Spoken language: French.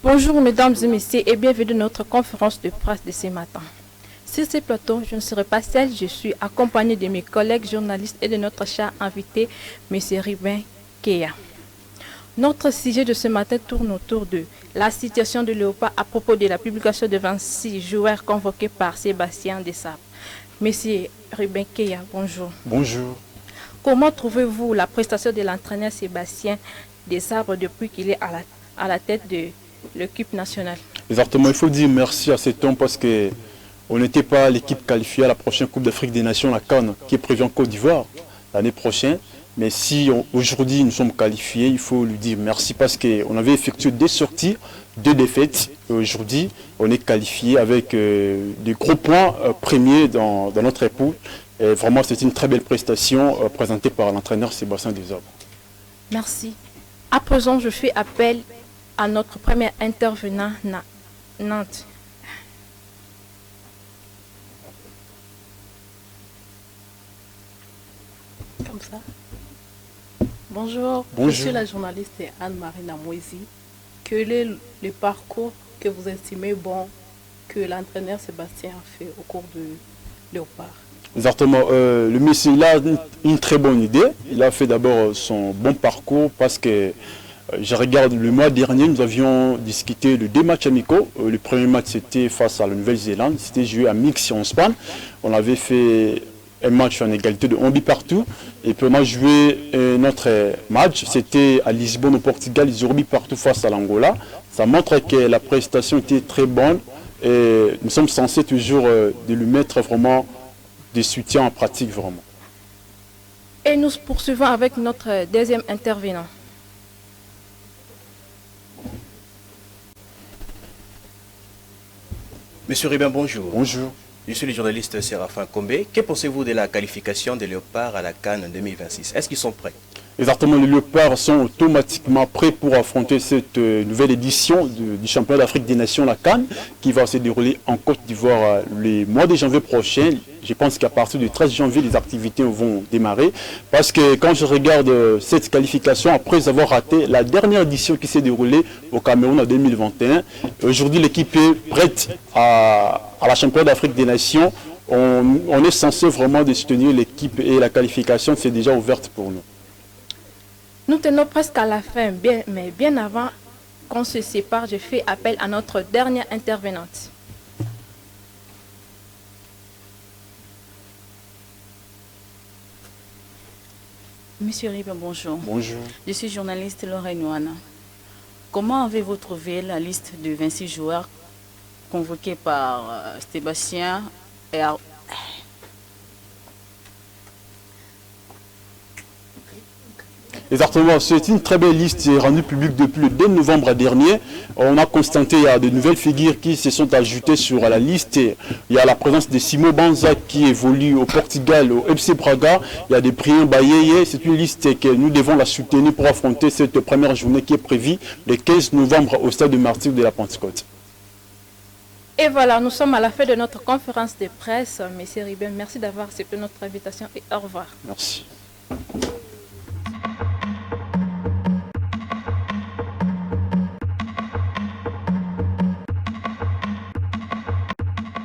Bonjour mesdames et messieurs et bienvenue à notre conférence de presse de ce matin. Sur ce plateau, je ne serai pas seule, je suis accompagnée de mes collègues journalistes et de notre cher invité, M. Ribin Keya. Notre sujet de ce matin tourne autour de la situation de Léopard à propos de la publication de 26 joueurs convoqués par Sébastien Desabre. M. Ribin Keya, bonjour. Bonjour. Comment trouvez-vous la prestation de l'entraîneur Sébastien Desabre depuis qu'il est à la tête de l'équipe nationale? Exactement, il faut dire merci à cet homme parce qu'on n'était pas l'équipe qualifiée à la prochaine Coupe d'Afrique des Nations, la CAN, qui est prévue en Côte d'Ivoire l'année prochaine. Mais si aujourd'hui nous sommes qualifiés, il faut lui dire merci parce qu'on avait effectué 2 sorties, 2 défaites. Aujourd'hui, on est qualifié avec des gros points premiers dans notre époule. Et vraiment, c'est une très belle prestation présentée par l'entraîneur Sébastien Desabre. Merci. À présent, je fais appel à notre premier intervenant, Nantes. Comme ça. Bonjour, Bonjour. Je suis la journaliste Anne-Marie Namoisi. Quel est le parcours que vous estimez bon que l'entraîneur Sébastien a fait au cours de Léopard? Exactement. Le monsieur il a une très bonne idée. Il a fait d'abord son bon parcours parce que je regarde le mois dernier, nous avions discuté de 2 matchs amicaux. Le premier match c'était face à la Nouvelle-Zélande, c'était joué à Mix en Espagne. On avait fait un match en égalité de 1 but partout. Et puis on a joué notre match, c'était à Lisbonne au Portugal, 0 but partout face à l'Angola. Ça montre que la prestation était très bonne et nous sommes censés toujours de lui mettre vraiment des soutiens en pratique vraiment. Et nous poursuivons avec notre deuxième intervenant. Monsieur Ribin, bonjour. Bonjour. Je suis le journaliste Séraphin Combé. Que pensez-vous de la qualification des Léopards à la CAN 2026? Est-ce qu'ils sont prêts? Exactement, les Léopards sont automatiquement prêts pour affronter cette nouvelle édition du championnat d'Afrique des Nations, la CAN, qui va se dérouler en Côte d'Ivoire le mois de janvier prochain. Je pense qu'à partir du 13 janvier, les activités vont démarrer. Parce que quand je regarde cette qualification, après avoir raté la dernière édition qui s'est déroulée au Cameroun en 2021, aujourd'hui l'équipe est prête à la championnat d'Afrique des Nations. On est censé vraiment de soutenir l'équipe et la qualification, c'est déjà ouverte pour nous. Nous tenons presque à la fin, mais bien avant qu'on se sépare, je fais appel à notre dernière intervenante. Monsieur Ribin, bonjour. Bonjour. Je suis journaliste Lorraine Ouana. Comment avez-vous trouvé la liste de 26 joueurs convoqués par Sébastien et Exactement, c'est une très belle liste rendue publique depuis le 2 novembre dernier. On a constaté qu'il y a de nouvelles figures qui se sont ajoutées sur la liste. Il y a la présence de Simo Banza qui évolue au Portugal, au FC Braga. Il y a des Brian Bayeye. C'est une liste que nous devons la soutenir pour affronter cette première journée qui est prévue le 15 novembre au stade de Martyrs de la Pentecôte. Et voilà, nous sommes à la fin de notre conférence de presse. Monsieur Ribin, merci d'avoir accepté notre invitation et au revoir. Merci.